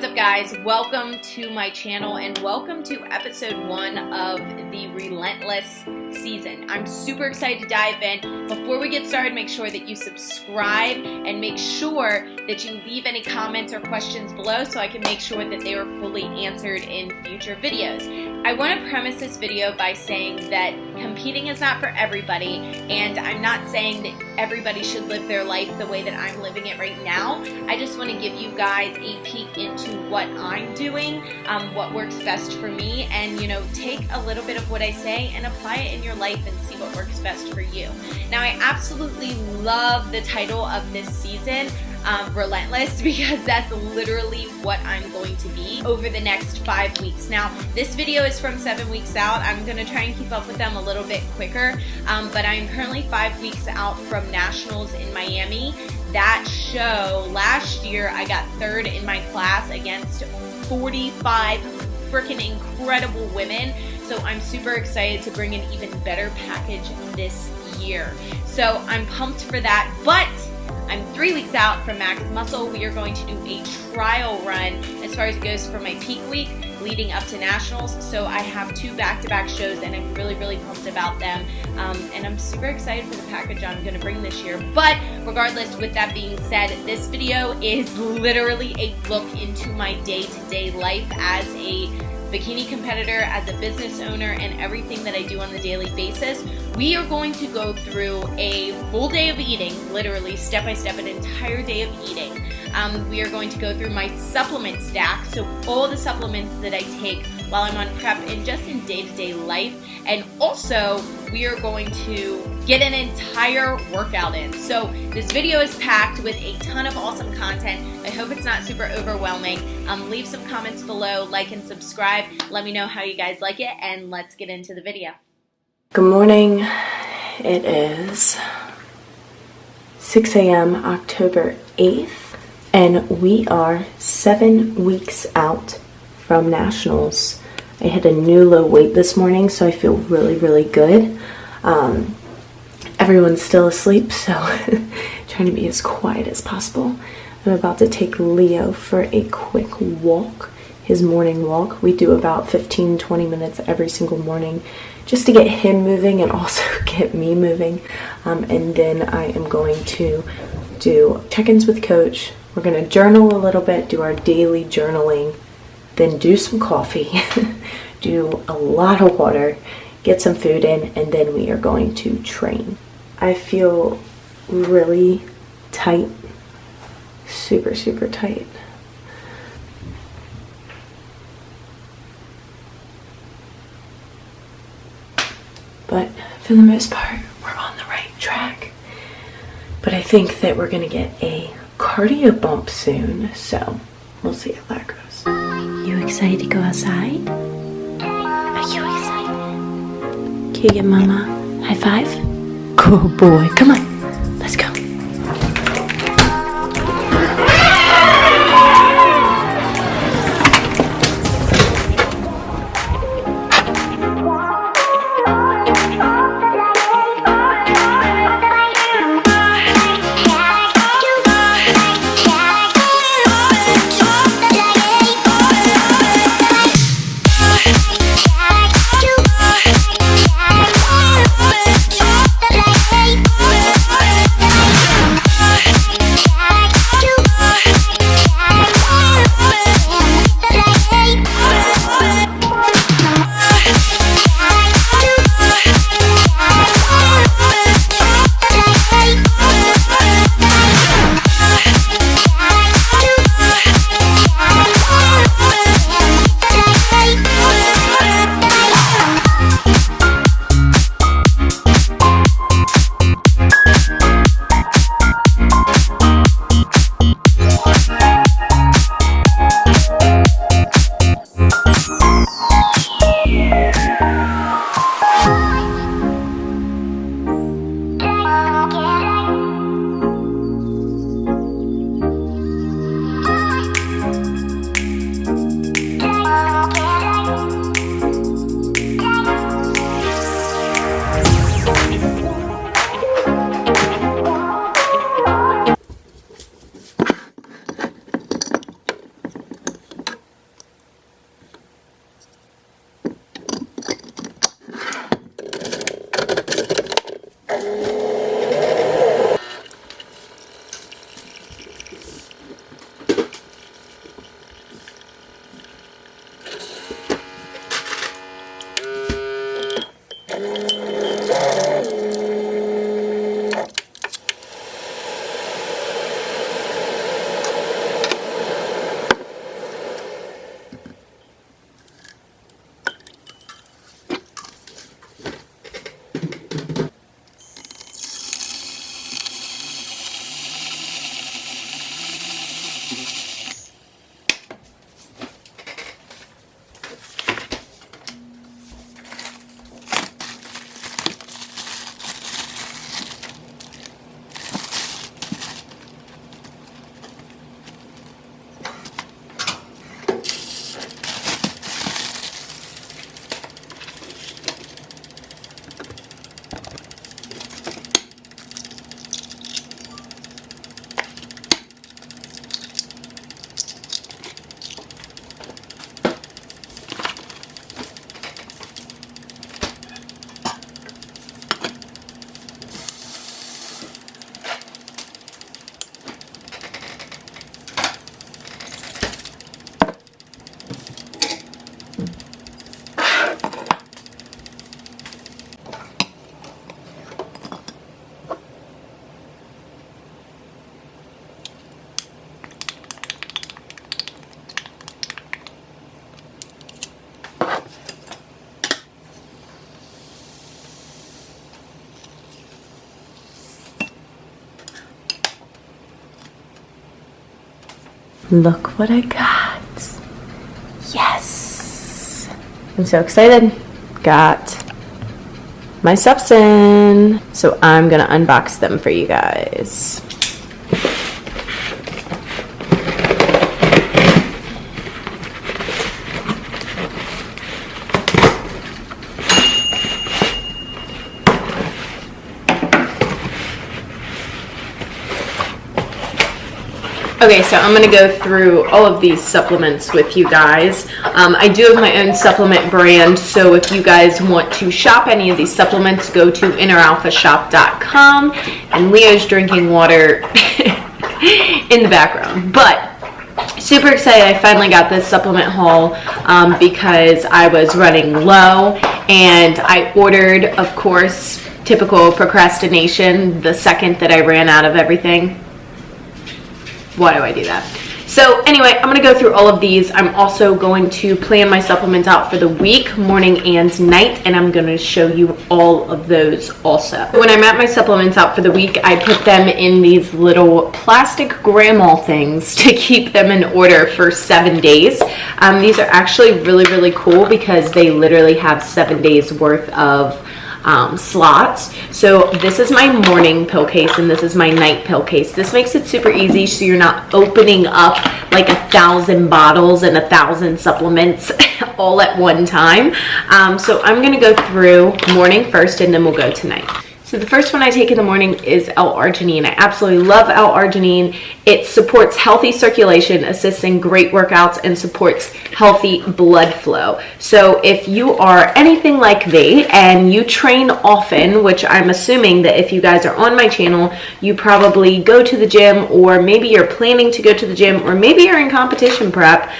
What's up, guys? Welcome to my channel and welcome to episode 1 of the Relentless season. I'm super excited to dive in. Before we get started, make sure that you subscribe and make sure that you leave any comments or questions below so I can make sure that they are fully answered in future videos. I want to premise this video by saying that competing is not for everybody, and I'm not saying that everybody should live their life the way that I'm living it right now. I just want to give you guys a peek into what I'm doing, what works best for me, and take a little bit of what I say and apply it in your life and see what works best for you. Now, I absolutely love the title of this season, Relentless, because that's literally what I'm going to be over the next 5 weeks. Now, this video is from 7 weeks out. I'm going to try and keep up with them a little bit quicker, but I'm currently 5 weeks out from Nationals in Miami. That show, last year, I got third in my class against 45 freaking incredible women. So I'm super excited to bring an even better package this year. So I'm pumped for that, but I'm 3 weeks out from Max Muscle. We are going to do a trial run as far as it goes for my peak week leading up to Nationals. So I have 2 back-to-back shows and I'm really pumped about them. And I'm super excited for the package I'm going to bring this year. But regardless, with that being said, this video is literally a look into my day-to-day life as a bikini competitor, as a business owner, and everything that I do on the daily basis. We are going to go through a full day of eating, literally step by step, an entire day of eating. We are going to go through my supplement stack, so all the supplements that I take while I'm on prep and just in day-to-day life. And also, we are going to get an entire workout in. So this video is packed with a ton of awesome content. I hope it's not super overwhelming. Leave some comments below, like and subscribe. Let me know how you guys like it, and let's get into the video. Good morning. It is 6 a.m. October 8th, and we are 7 weeks out from Nationals. I hit a new low weight this morning, so I feel really good. Everyone's still asleep, so trying to be as quiet as possible. I'm about to take Leo for a quick walk, his morning walk. We do about 15-20 minutes every single morning just to get him moving and also get me moving. And then I am going to do check-ins with Coach. We're going to journal a little bit, do our daily journaling, then do some coffee, do a lot of water, get some food in, and then we are going to train. I feel really tight, super tight. But for the most part, we're on the right track. But I think that we're gonna get a cardio bump soon, so we'll see how that goes. You excited to go outside? Are you excited? Can you give Mama a high five? Good boy. Come on, let's go. Look what I got. Yes. I'm so excited. Got my subs in. So I'm gonna unbox them for you guys. Okay, so I'm going to go through all of these supplements with you guys. I do have my own supplement brand, so if you guys want to shop any of these supplements, go to inneralphashop.com, and Leo's drinking water in the background. But super excited I finally got this supplement haul because I was running low, and I ordered, of course, typical procrastination, the second that I ran out of everything. Why do I do that? So anyway, I'm going to go through all of these. I'm also going to plan my supplements out for the week, morning and night, and I'm going to show you all of those also. When I map my supplements out for the week, I put them in these little plastic grandma things to keep them in order for 7 days. These are actually really, really cool because they literally have 7 days worth of slots. So this is my morning pill case and this is my night pill case. This makes it super easy so you're not opening up like 1,000 bottles and 1,000 supplements all at one time. So I'm going to go through morning first and then we'll go to night. So the first one I take in the morning is L-arginine. I absolutely love L-arginine. It supports healthy circulation, assists in great workouts, and supports healthy blood flow. So if you are anything like me and you train often, which I'm assuming that if you guys are on my channel, you probably go to the gym, or maybe you're planning to go to the gym, or maybe you're in competition prep,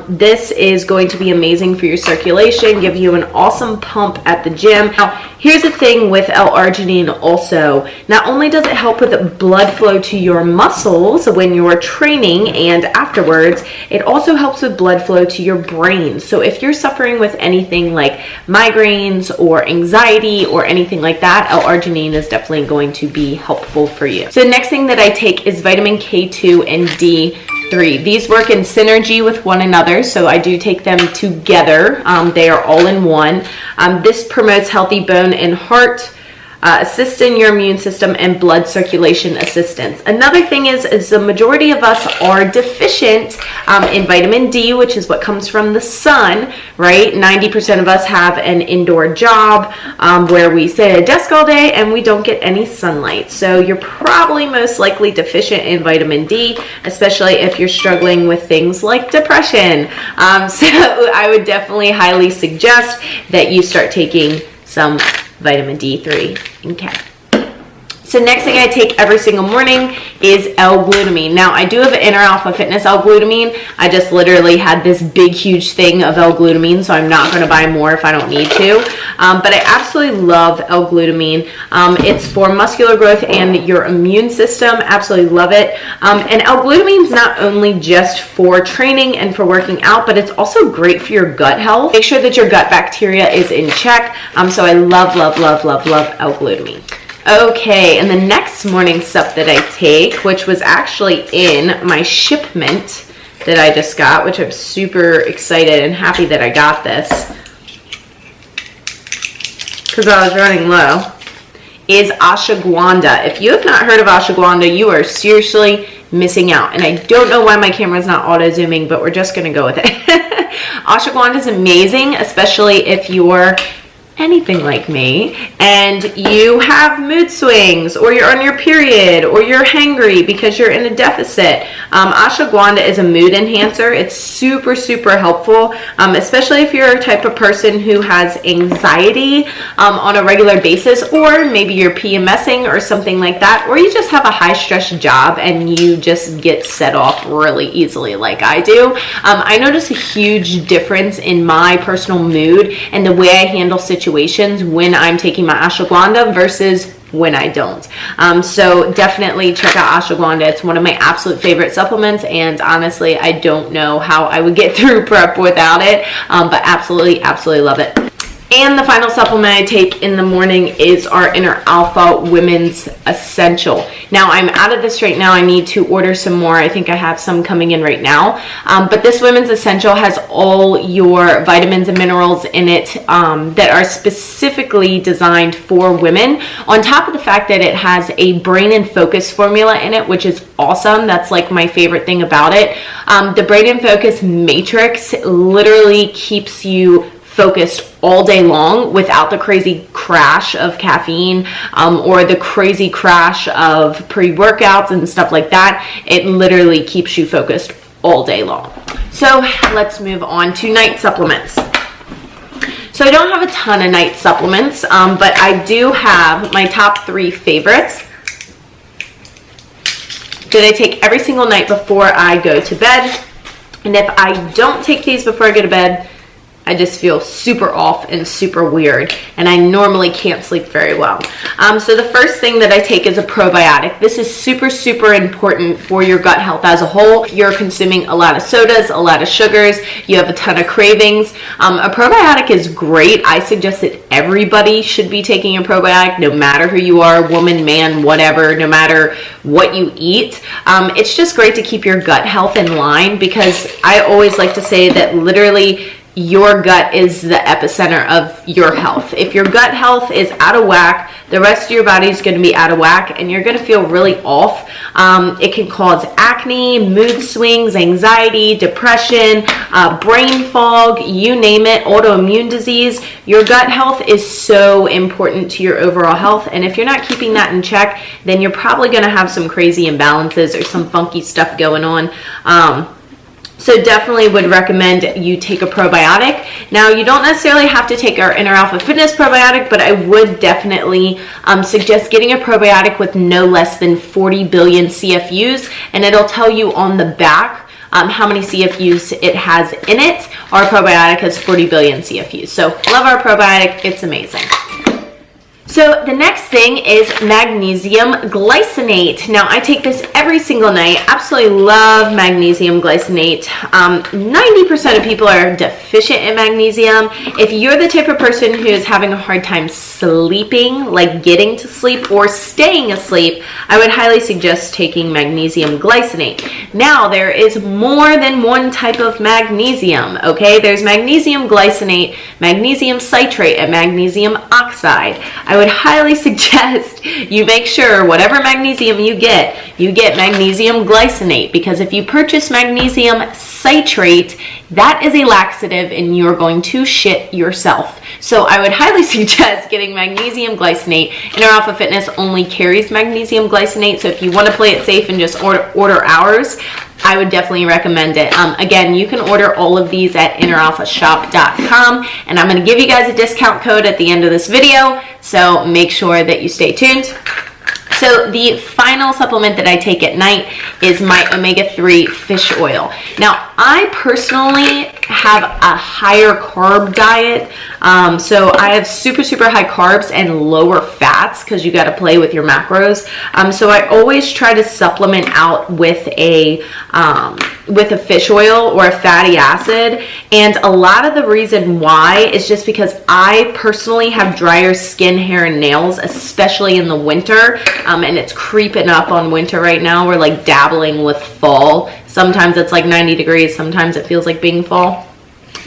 this is going to be amazing for your circulation, give you an awesome pump at the gym. Now, here's the thing with L-arginine also. Not only does it help with the blood flow to your muscles when you're training and afterwards, it also helps with blood flow to your brain. So if you're suffering with anything like migraines or anxiety or anything like that, L-arginine is definitely going to be helpful for you. So the next thing that I take is vitamin K2 and D3. These work in synergy with one another, so I do take them together. They are all in one. This promotes healthy bone and heart, assists in your immune system, and blood circulation assistance. Another thing is the majority of us are deficient in vitamin D, which is what comes from the sun, right? 90% of us have an indoor job where we sit at a desk all day and we don't get any sunlight. So you're probably most likely deficient in vitamin D, especially if you're struggling with things like depression. So I would definitely highly suggest that you start taking some vitamin D3. Okay. So next thing I take every single morning is L-glutamine. Now I do have an Inner Alpha Fitness L-glutamine. I just literally had this big huge thing of L-glutamine, so I'm not going to buy more if I don't need to. But I absolutely love L-glutamine. It's for muscular growth and your immune system. Absolutely love it. And L-glutamine is not only just for training and for working out, but it's also great for your gut health. Make sure that your gut bacteria is in check. So I love, love, love, love, love L-glutamine. Okay, and the next morning sup that I take, which was actually in my shipment that I just got, which I'm super excited and happy that I got this because I was running low, is ashwagandha. If you have not heard of ashwagandha, you are seriously missing out. And I don't know why my camera's not auto zooming, but we're just gonna go with it. Ashwagandha is amazing, especially if you're anything like me and you have mood swings, or you're on your period, or you're hangry because you're in a deficit. Ashwagandha is a mood enhancer. It's super, super helpful, especially if you're a type of person who has anxiety on a regular basis, or maybe you're PMSing or something like that, or you just have a high stress job and you just get set off really easily like I do. I notice a huge difference in my personal mood and the way I handle situations when I'm taking my ashwagandha versus when I don't. So definitely check out ashwagandha. It's one of my absolute favorite supplements, and honestly, I don't know how I would get through prep without it, but absolutely, absolutely love it. And the final supplement I take in the morning is our Inner Alpha Women's Essential. Now, I'm out of this right now. I need to order some more. I think I have some coming in right now. But this Women's Essential has all your vitamins and minerals in it that are specifically designed for women, on top of the fact that it has a brain and focus formula in it, which is awesome. That's like my favorite thing about it. The brain and focus matrix literally keeps you focused all day long without the crazy crash of caffeine or the crazy crash of pre-workouts and stuff like that. It literally keeps you focused all day long. So let's move on to night supplements. So I don't have a ton of night supplements, but I do have my top 3 favorites that I take every single night before I go to bed. And if I don't take these before I go to bed, I just feel super off and super weird, and I normally can't sleep very well. So the first thing that I take is a probiotic. This is super, super important for your gut health as a whole. If you're consuming a lot of sodas, a lot of sugars, you have a ton of cravings, a probiotic is great. I suggest that everybody should be taking a probiotic, no matter who you are, woman, man, whatever, no matter what you eat. It's just great to keep your gut health in line, because I always like to say that literally your gut is the epicenter of your health. If your gut health is out of whack, the rest of your body is going to be out of whack, and you're going to feel really off. It can cause acne, mood swings, anxiety, depression, brain fog, you name it, autoimmune disease. Your gut health is so important to your overall health, and if you're not keeping that in check, then you're probably going to have some crazy imbalances or some funky stuff going on. So definitely would recommend you take a probiotic. Now, you don't necessarily have to take our Inner Alpha Fitness probiotic, but I would definitely suggest getting a probiotic with no less than 40 billion CFUs, and it'll tell you on the back how many CFUs it has in it. Our probiotic has 40 billion CFUs. So love our probiotic, it's amazing. So the next thing is magnesium glycinate. Now, I take this every single night. Absolutely love magnesium glycinate. 90% of people are deficient in magnesium. If you're the type of person who is having a hard time sleeping, like getting to sleep or staying asleep, I would highly suggest taking magnesium glycinate. Now, there is more than one type of magnesium, okay? There's magnesium glycinate, magnesium citrate, and magnesium oxide. I would highly suggest you make sure whatever magnesium you get magnesium glycinate, because if you purchase magnesium citrate, that is a laxative and you're going to shit yourself. So I would highly suggest getting magnesium glycinate. Inner Alpha Fitness only carries magnesium glycinate, so if you want to play it safe and just order ours, I would definitely recommend it. Again, you can order all of these at inneralphashop.com, and I'm going to give you guys a discount code at the end of this video, so make sure that you stay tuned. So the final supplement that I take at night is my omega-3 fish oil. Now, I personally have a higher carb diet. So I have super high carbs and lower fats because you got to play with your macros. So I always try to supplement out with a fish oil or a fatty acid. And a lot of the reason why is just because I personally have drier skin, hair, and nails, especially in the winter. And it's creeping up on winter right now. We're like dabbling with fall. Sometimes it's like 90 degrees. Sometimes it feels like being fall.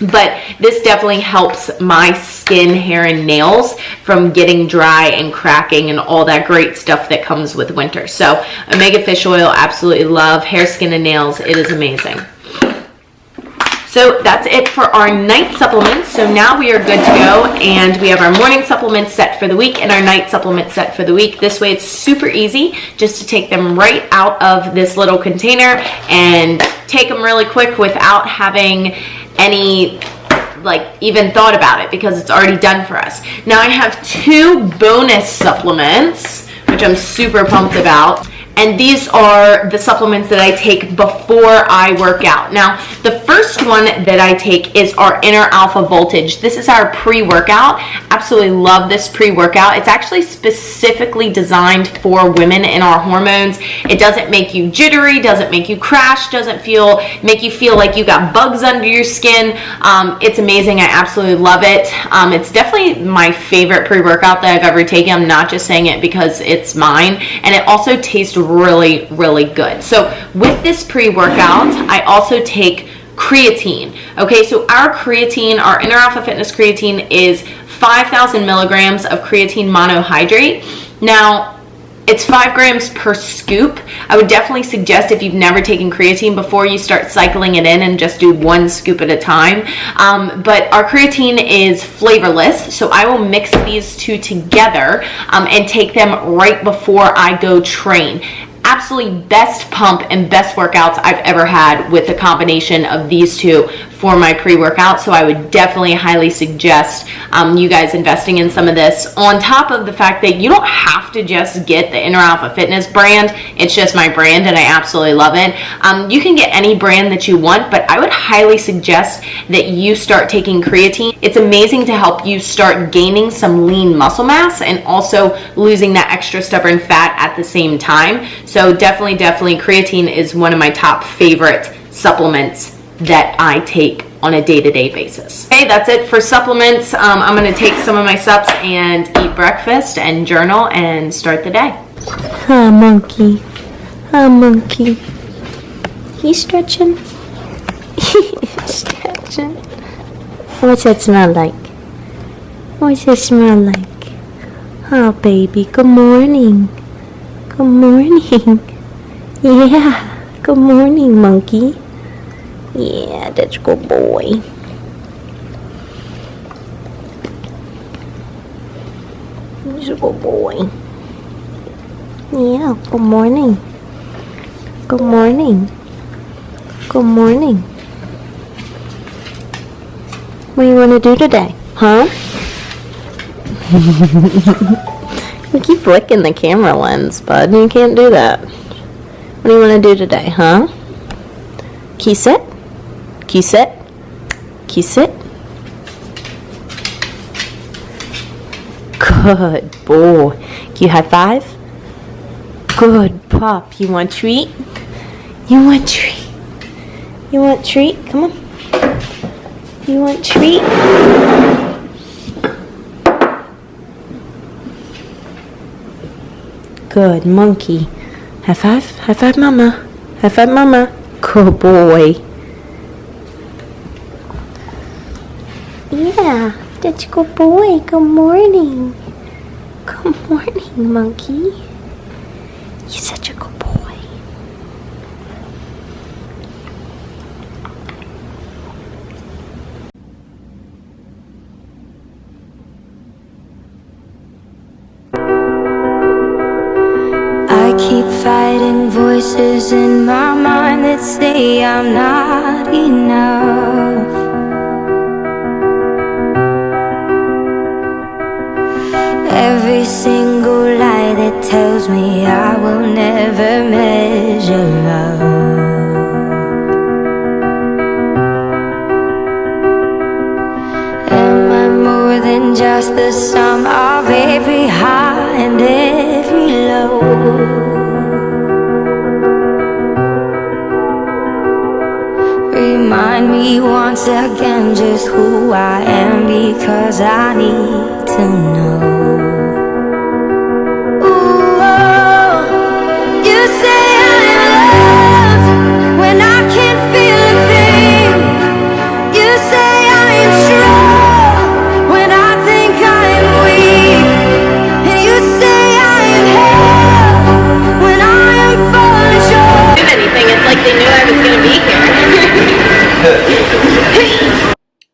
But this definitely helps my skin, hair, and nails from getting dry and cracking and all that great stuff that comes with winter. So omega fish oil, absolutely love. Hair, skin, and nails, it is amazing. So that's it for our night supplements. So now we are good to go, and we have our morning supplements set for the week and our night supplements set for the week. This way it's super easy just to take them right out of this little container and take them really quick without having any even thought about it, because it's already done for us. Now I have 2 bonus supplements, which I'm super pumped about. And these are the supplements that I take before I work out. Now, the first one that I take is our Inner Alpha Voltage. This is our pre-workout. Absolutely love this pre-workout. It's actually specifically designed for women in our hormones. It doesn't make you jittery, doesn't make you crash, doesn't make you feel like you got bugs under your skin. It's amazing. I absolutely love it. It's definitely my favorite pre-workout that I've ever taken. I'm not just saying it because it's mine. And it also tastes really good. So with this pre-workout, I also take creatine. Okay, so our creatine, our Inner Alpha Fitness creatine, is 5,000 milligrams of creatine monohydrate. Now, it's 5 grams per scoop. I would definitely suggest, if you've never taken creatine before, you start cycling it in and just do 1 scoop at a time. But our creatine is flavorless, so I will mix these 2 together and take them right before I go train. Absolutely best pump and best workouts I've ever had with a combination of these 2 for my pre-workout. So I would definitely highly suggest you guys investing in some of this, on top of the fact that you don't have to just get the Inner Alpha Fitness brand. It's just my brand and I absolutely love it. You can get any brand that you want, but I would highly suggest that you start taking creatine. It's amazing to help you start gaining some lean muscle mass and also losing that extra stubborn fat at the same time. So definitely creatine is one of my top favorite supplements that I take on a day-to-day basis. Okay, that's it for supplements. I'm gonna take some of my sups and eat breakfast and journal and start the day. Huh, monkey. Huh, monkey. He's stretching. He's stretching. What's that smell like? What's that smell like? Oh, baby, good morning. Good morning. Yeah, good morning, monkey. Yeah, that's a good boy. He's a good boy. Yeah, good morning. Good morning. Good morning. What do you want to do today? Huh? You keep licking the camera lens, bud. You can't do that. What do you want to do today, huh? Can you sit? Can you sit? Can you sit? Good boy. Can you high five? Good pup. You want treat? You want treat? You want treat? Come on. You want treat? Good monkey. High five. High five, mama. High five, mama. Good boy. Yeah, that's a good boy. Good morning. Good morning, monkey. You're such a good boy. I keep fighting voices in my mind that say I'm not enough. Every single lie that tells me I will never measure up. I'm just the sum of every high and every low. Remind me once again just who I am, because I need to know. Ooh, oh, you say I'm loved when I can't feel a thing. You say I am strong when I think I am weak. And you say I am held when I am falling short. Anything, it's like they knew I was gonna be here.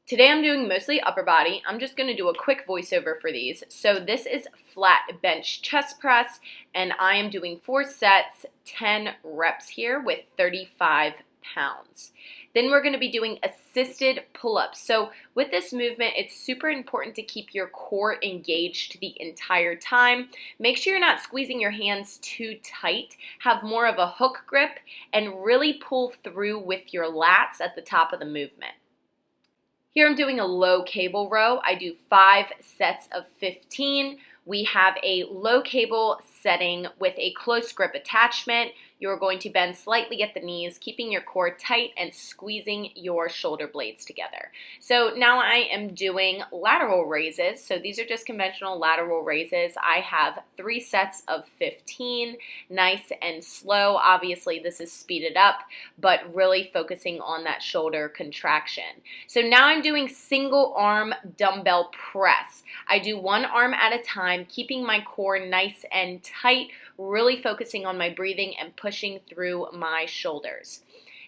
Today I'm doing mostly upper body. I'm just going to do a quick voiceover for these. So this is flat bench chest press, and I am doing 4 sets, 10 reps here with 35 pounds. Then we're going to be doing assisted pull-ups. So with this movement, it's super important to keep your core engaged the entire time. Make sure you're not squeezing your hands too tight. Have more of a hook grip and really pull through with your lats at the top of the movement. Here I'm doing a low cable row. I do 5 sets of 15. We have a low cable setting with a close grip attachment. You're going to bend slightly at the knees, keeping your core tight and squeezing your shoulder blades together. So now I am doing lateral raises. So these are just conventional lateral raises. I have 3 sets of 15, nice and slow. Obviously this is speeded up, but really focusing on that shoulder contraction. So now I'm doing single arm dumbbell press. I do one arm at a time, keeping my core nice and tight, really focusing on my breathing and pushing through my shoulders.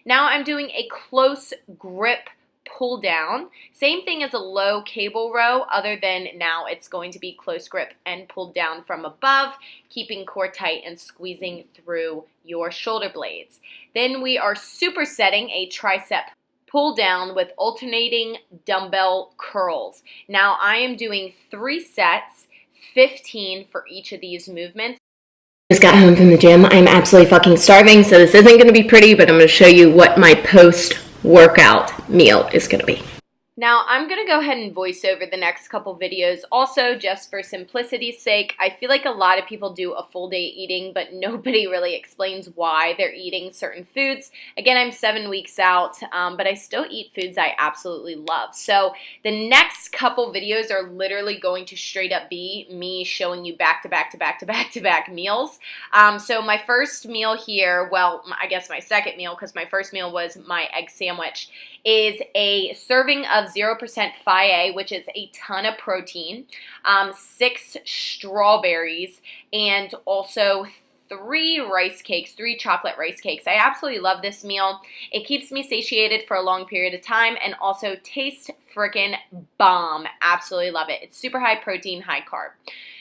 Now I'm doing a close grip pull down. Same thing as a low cable row, other than now it's going to be close grip and pulled down from above, keeping core tight and squeezing through your shoulder blades. Then we are supersetting a tricep pull down with alternating dumbbell curls. Now I am doing 3 sets, 15 for each of these movements. Just got home from the gym. I'm absolutely fucking starving, so this isn't going to be pretty, but I'm going to show you what my post-workout meal is going to be. Now, I'm going to go ahead and voice over the next couple videos. Also, just for simplicity's sake, I feel like a lot of people do a full day eating, but nobody really explains why they're eating certain foods. Again, I'm 7 weeks out, but I still eat foods I absolutely love. So the next couple videos are literally going to straight up be me showing you back-to-back meals. So my first meal here, well, I guess my second meal, because my first meal was my egg sandwich, is a serving of 0% Phi-A, which is a ton of protein, 6 strawberries, and also 3 rice cakes, 3 chocolate rice cakes. I absolutely love this meal. It keeps me satiated for a long period of time and also tastes freaking bomb. Absolutely love it. It's super high protein, high carb.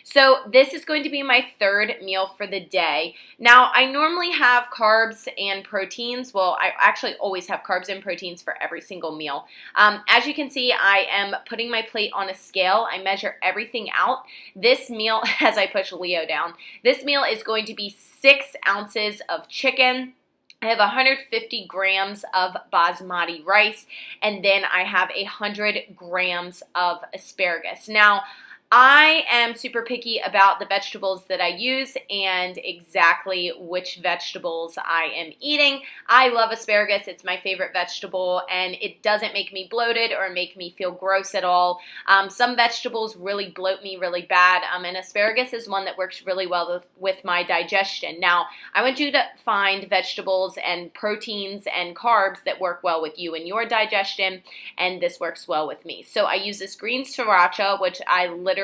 So this is going to be my third meal for the day. Now, I normally have carbs and proteins. Well, I actually always have carbs and proteins for every single meal. As you can see, I am putting my plate on a scale. I measure everything out. This meal, as I push Leo down, this meal is going to be 6 ounces of chicken. I have 150 grams of basmati rice, and then I have 100 grams of asparagus. Now, I am super picky about the vegetables that I use and exactly which vegetables I am eating. I love asparagus. It's my favorite vegetable, and it doesn't make me bloated or make me feel gross at all. Some vegetables really bloat me really bad, and asparagus is one that works really well with my digestion. Now, I want you to find vegetables and proteins and carbs that work well with you and your digestion, and this works well with me. So I use this green sriracha, which I literally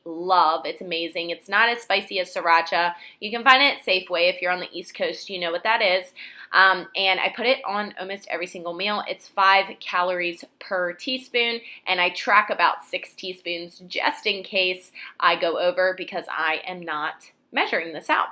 love. It's amazing. It's not as spicy as sriracha. You can find it at Safeway. If you're on the East Coast, you know what that is. And I put it on almost every single meal. It's 5 calories per teaspoon, and I track about 6 teaspoons just in case I go over, because I am not measuring this out.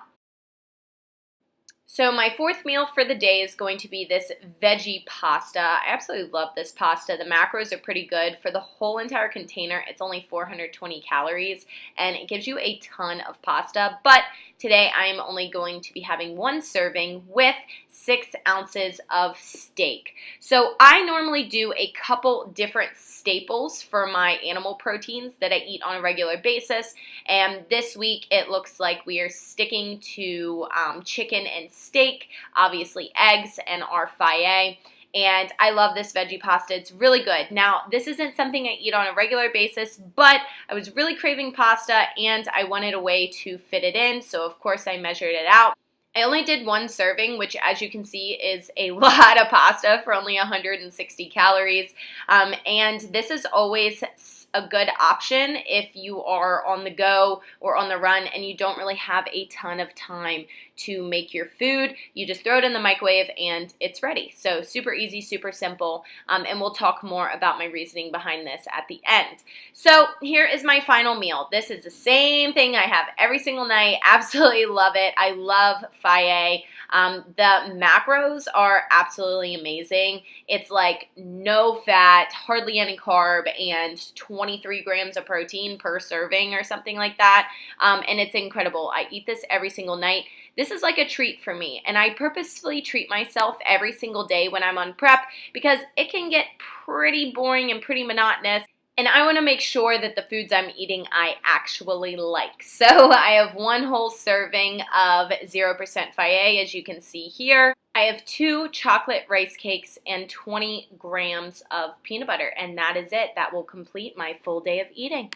So my fourth meal for the day is going to be this veggie pasta. I absolutely love this pasta. The macros are pretty good. For the whole entire container, it's only 420 calories, and it gives you a ton of pasta. But today I am only going to be having 1 serving with 6 ounces of steak. So I normally do a couple different staples for my animal proteins that I eat on a regular basis, and this week it looks like we are sticking to chicken and steak, obviously eggs, and our faye. And I love this veggie pasta. It's really good. Now, this isn't something I eat on a regular basis, but I was really craving pasta and I wanted a way to fit it in, so of course I measured it out. I only did 1 serving, which as you can see is a lot of pasta for only 160 calories. And this is always a good option if you are on the go or on the run and you don't really have a ton of time to make your food. You just throw it in the microwave and it's ready. So super easy, super simple, and we'll talk more about my reasoning behind this at the end. So here is my final meal. This is the same thing I have every single night. Absolutely love it. I love faye. The macros are absolutely amazing. It's like no fat, hardly any carb, and 23 grams of protein per serving or something like that. And it's incredible. I eat this every single night. This is like a treat for me, and I purposefully treat myself every single day when I'm on prep because it can get pretty boring and pretty monotonous. And I want to make sure that the foods I'm eating I actually like. So I have 1 whole serving of 0% faye, as you can see here. I have 2 chocolate rice cakes and 20 grams of peanut butter, and that is it. That will complete my full day of eating.